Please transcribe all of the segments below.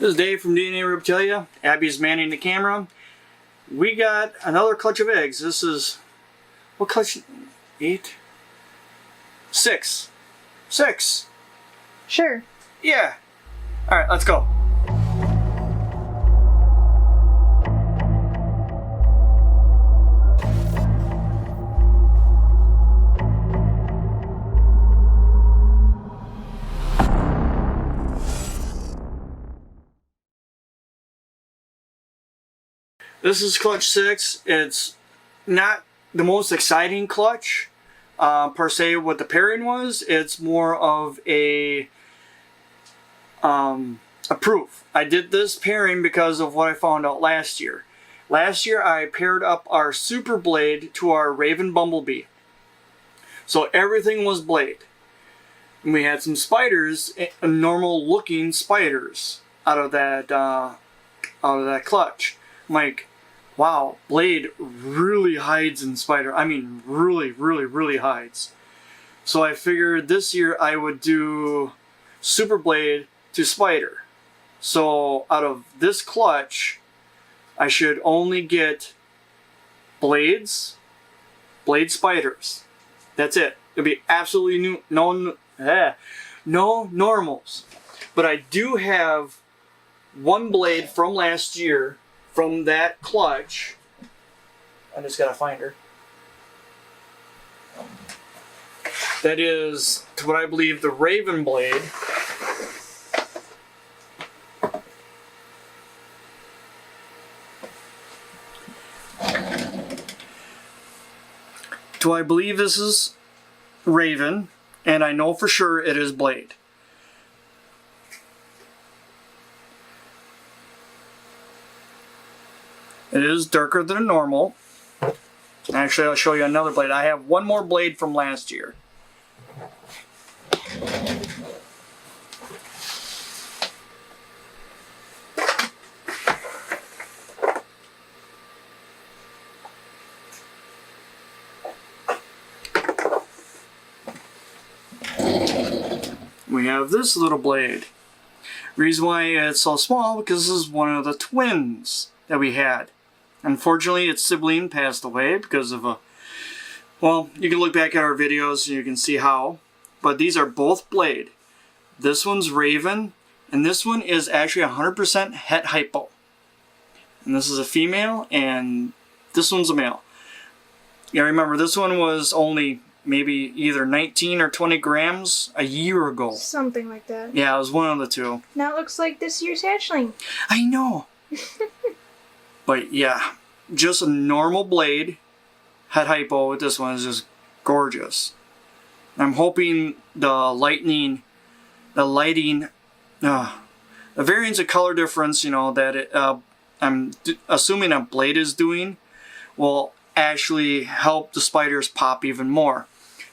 This is Dave from DNA Reptilia. Abby's manning the camera. We got another clutch of eggs. This is, what clutch? 8? 6. 6. Sure. Yeah. Alright, let's go. This is clutch 6. It's not the most exciting clutch per se what the pairing was. It's more of a proof. I did this pairing because of what I found out last year. Last year I paired up our Super Blade to our Raven Bumblebee. So everything was blade. And we had some spiders, normal looking spiders out of that clutch. I'm like, wow, blade really hides in spider. I mean, really hides. So I figured this year I would do Super Blade to spider. So out of this clutch, I should only get blade spiders. That's it. It'll be absolutely no normals. But I do have one blade from last year from that clutch. I just gotta find her. That is what I believe the Raven blade. Do I believe this is Raven, and I know for sure it is blade. It is darker than normal. Actually, I'll show you another blade. I have one more blade from last year. We have this little blade. Reason why it's so small, because this is one of the twins that we had. Unfortunately, its sibling passed away because of well, you can look back at our videos and you can see how. But these are both blade. This one's Raven, and this one is actually 100% het hypo. And this is a female, and this one's a male. Yeah, remember, this one was only maybe either 19 or 20 grams a year ago. Something like that. Yeah, it was one of the two. Now it looks like this year's hatchling. I know. But yeah, just a normal blade, het hypo with this one is just gorgeous. I'm hoping the variance of color difference, you know, that I'm assuming a blade is doing, will actually help the spiders pop even more.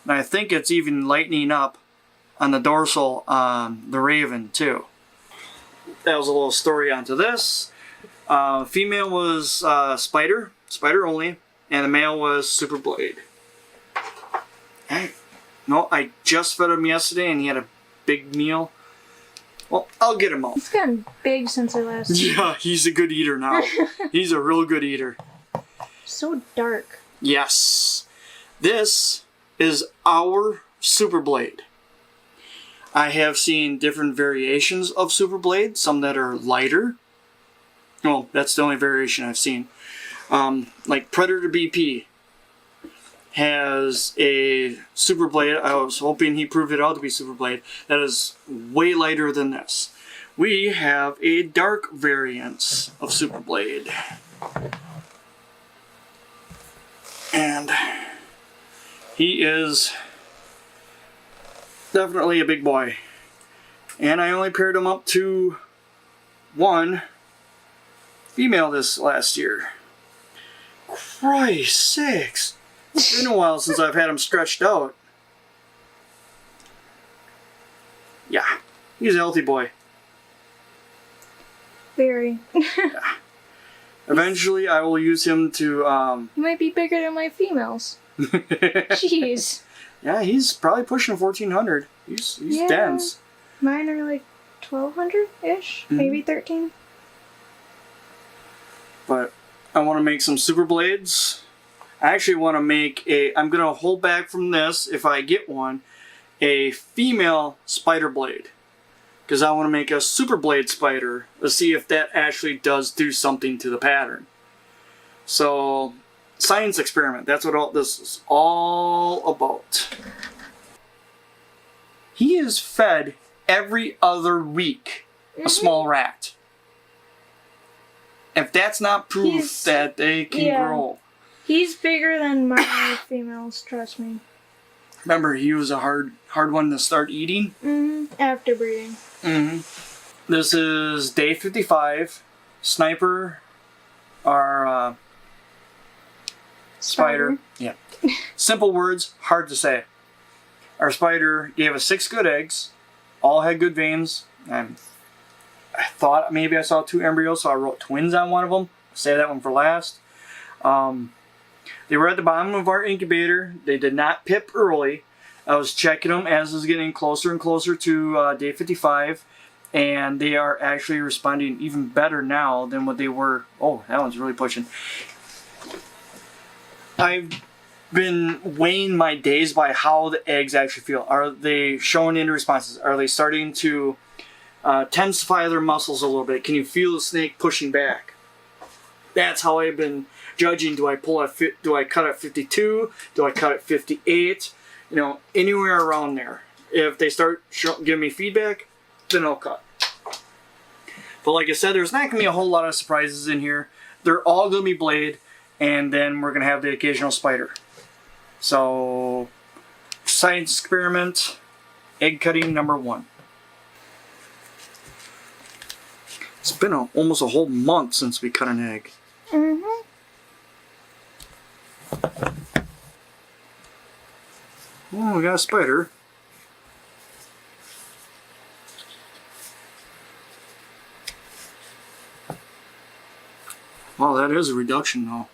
And I think it's even lightening up on the dorsal on the Raven too. That was a little story onto this. Female was spider only, and the male was Super Blade. No, I just fed him yesterday and he had a big meal. Well, I'll get him out. He's gotten big since I last. Yeah, he's a good eater now. He's a real good eater. So dark. Yes. This is our Super Blade. I have seen different variations of Super Blade, some that are lighter. Well, that's the only variation I've seen. Like Predator BP has a Super Blade. I was hoping he proved it out to be Super Blade. That is way lighter than this. We have a dark variance of Super Blade. And he is definitely a big boy. And I only paired him up to one female this last year. Christ sakes. It's been a while since I've had him stretched out. Yeah, he's a healthy boy. Very. Yeah. Eventually, I will use him to, He might be bigger than my females. Jeez. Yeah, he's probably pushing 1,400. He's dense. Mine are like 1,200-ish, maybe 13. But I want to make some super blades. I actually want to make I'm going to hold back from this, if I get one, a female spider blade. Because I want to make a super blade spider to see if that actually does do something to the pattern. So, science experiment. That's what all this is all about. He is fed every other week a small rat. If that's not proof that they can grow. He's bigger than my females, trust me. Remember, he was a hard one to start eating? After breeding. This is day 55. Sniper, our spider. Yeah. Simple words, hard to say. Our spider gave us 6 good eggs. All had good veins. I thought maybe I saw 2 embryos, so I wrote twins on one of them. Save that one for last. They were at the bottom of our incubator. They did not pip early. I was checking them as it was getting closer and closer to day 55. And they are actually responding even better now than what they were. Oh, that one's really pushing. I've been weighing my days by how the eggs actually feel. Are they showing any responses? Are they starting to tensify their muscles a little bit? Can you feel the snake pushing back? That's how I've been judging. Do I cut at 52? Do I cut at 58? You know, anywhere around there. If they start giving me feedback, then I'll cut. But like I said, there's not going to be a whole lot of surprises in here. They're all going to be blade, and then we're going to have the occasional spider. So, science experiment, egg cutting number 1. It's been almost a whole month since we cut an egg. Oh, we got a spider. Wow, that is a reduction though.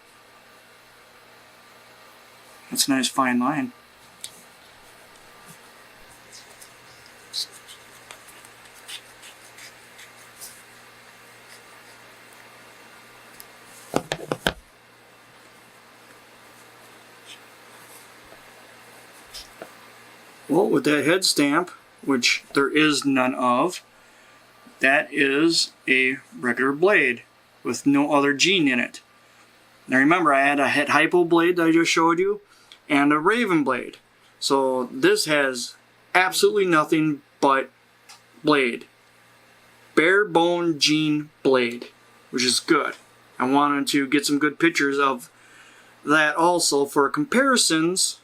That's a nice fine line. Well, with that head stamp, which there is none of, that is a regular blade with no other gene in it. Now remember, I had a het hypo blade that I just showed you, and a raven blade. So this has absolutely nothing but blade. Bare bone gene blade, which is good. I wanted to get some good pictures of that also for comparisons.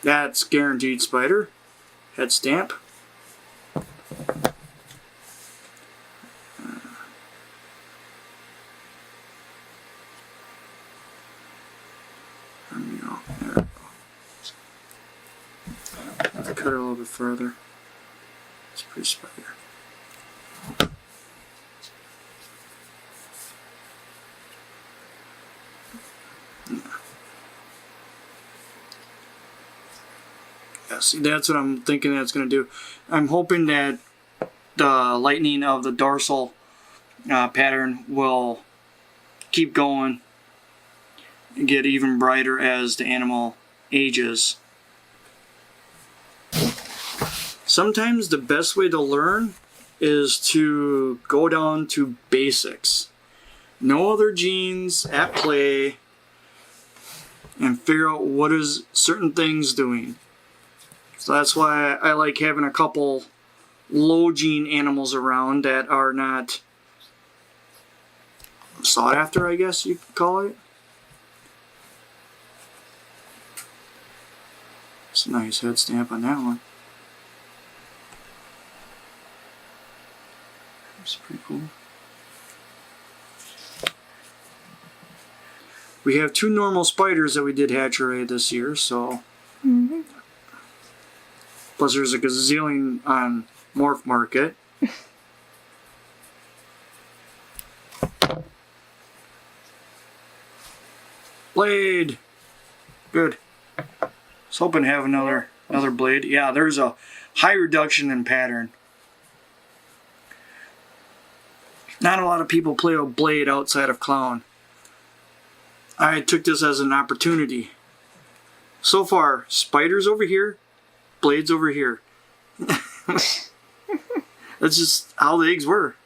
That's guaranteed spider. Head stamp. There we go. There we go. I have to cut it a little bit further. It's a pretty spider. See, that's what I'm thinking that's going to do. I'm hoping that the lightening of the dorsal pattern will keep going and get even brighter as the animal ages. Sometimes the best way to learn is to go down to basics. No other genes at play, and figure out what is certain things doing. So that's why I like having a couple low gene animals around that are not sought after, I guess you could call it. It's a nice head stamp on that one. That's pretty cool. We have 2 normal spiders that we did hatchery this year, so... Plus there's a gazillion on Morph Market. Blade! Good. Let's hoping to have another blade. Yeah, there's a high reduction in pattern. Not a lot of people play with blade outside of clown. I took this as an opportunity. So far, spiders over here, blades over here. That's just how the eggs were.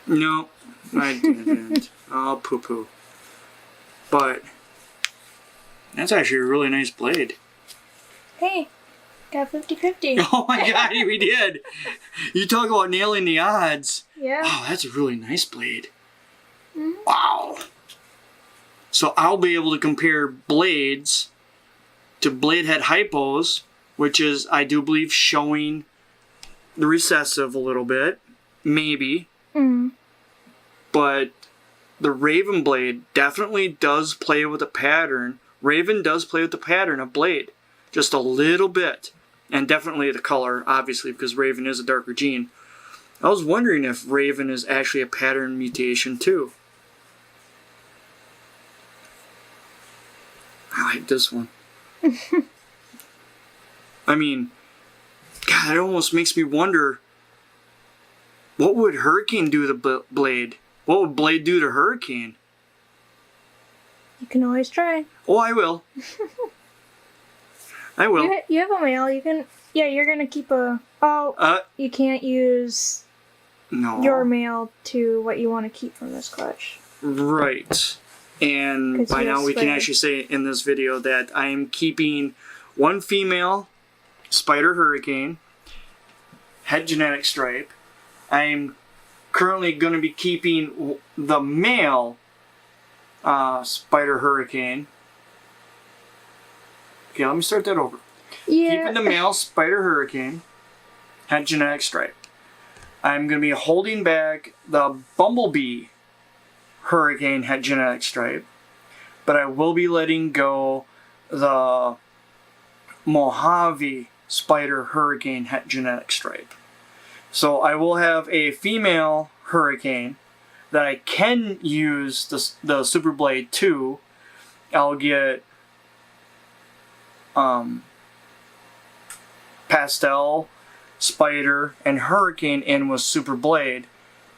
No, I didn't. Oh, poo-poo. But that's actually a really nice blade. Hey, got 50-50. Oh my god, we did! You talk about nailing the odds. Yeah. Wow, that's a really nice blade. Mm-hmm. Wow. So I'll be able to compare blades to blade head hypos, which is, I do believe, showing the recessive a little bit. Maybe. Mm. But the Raven blade definitely does play with the pattern. Raven does play with the pattern of blade. Just a little bit. And definitely the color, obviously, because Raven is a darker gene. I was wondering if Raven is actually a pattern mutation too. I like this one. I mean, God, it almost makes me wonder, what would Hurricane do to Blade? What would Blade do to Hurricane? You can always try. Oh, I will. I will. You have a male. You can. Yeah, you're gonna keep a. Oh, you can't use your male to what you want to keep from this clutch. Right. And by now we can actually say in this video that I am keeping one female Spider Hurricane, head genetic stripe. I'm currently going to be keeping the male Spider Hurricane. Okay, let me start that over. Yeah. Keeping the male Spider Hurricane, head genetic stripe. I'm going to be holding back the Bumblebee Hurricane head genetic stripe, but I will be letting go the Mojave Spider Hurricane head genetic stripe. So I will have a female Hurricane that I can use the Super Blade 2. I'll get Pastel, Spider, and Hurricane in with Super Blade.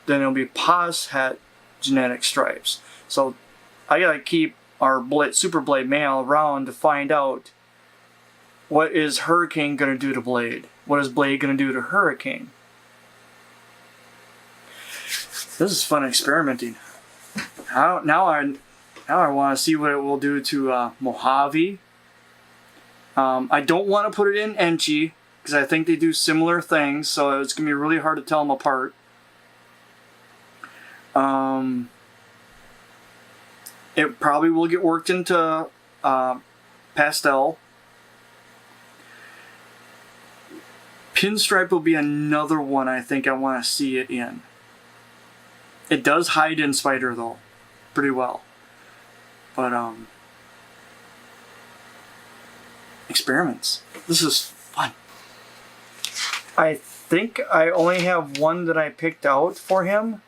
Then it'll be Paz head genetic stripes. So I gotta keep our Super Blade male around to find out what is Hurricane gonna do to Blade. What is Blade gonna do to Hurricane? This is fun experimenting. Now I want to see what it will do to Mojave. I don't want to put it in Enchi because I think they do similar things, so it's gonna be really hard to tell them apart. It probably will get worked into Pastel. Pinstripe will be another one I think I want to see it in. It does hide in Spider though, pretty well. But experiments. This is fun. I think I only have one that I picked out for him.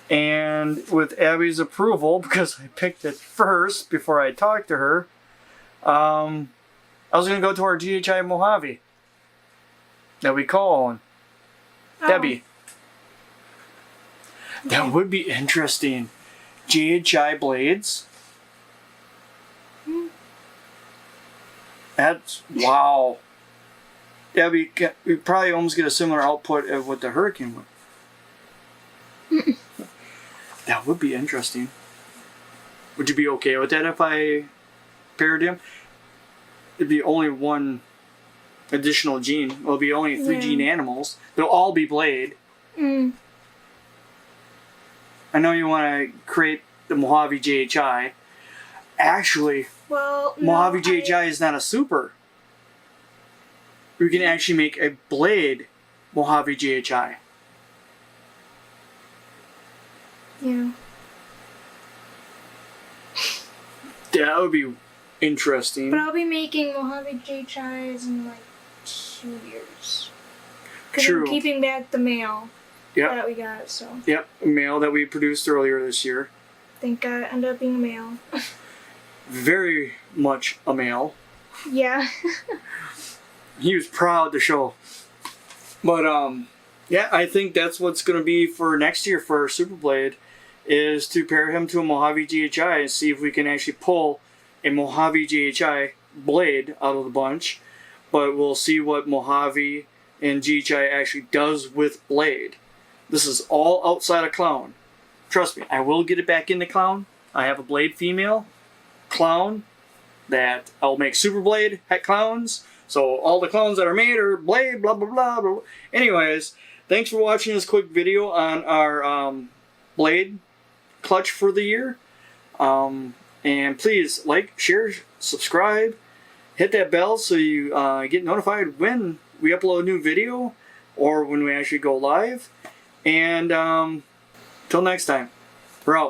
And with Abby's approval, because I picked it first before I talked to her, I was going to go to our GHI Mojave that we call Debbie. That would be interesting. GHI blades. That's, wow. Debbie, we probably almost get a similar output of what the Hurricane would. That would be interesting. Would you be okay with that if I paired him? It'd be only one additional gene. It'll be only 3 gene animals. They'll all be blade. Mm. I know you want to create the Mojave GHI. Actually, Mojave GHI is not a super. We can actually make a blade Mojave GHI. Yeah. That would be interesting. But I'll be making Mojave GHIs in like 2 years. Because True. I'm keeping back the mail Yep. that we got, so. Yep, mail that we produced earlier this year. Think I ended up being a male. Very much a male. Yeah. He was proud to show. But, yeah, I think that's what's going to be for next year for our Super Blade, is to pair him to a Mojave GHI and see if we can actually pull a Mojave GHI blade out of the bunch. But we'll see what Mojave and GHI actually does with blade. This is all outside of clown. Trust me, I will get it back into clown. I have a blade female clown that I'll make Super Blade at clowns. So all the clowns that are made are blade, blah, blah, blah, blah. Anyways, thanks for watching this quick video on our blade clutch for the year. And please like, share, subscribe, hit that bell so you get notified when we upload a new video or when we actually go live. And till next time, we're out.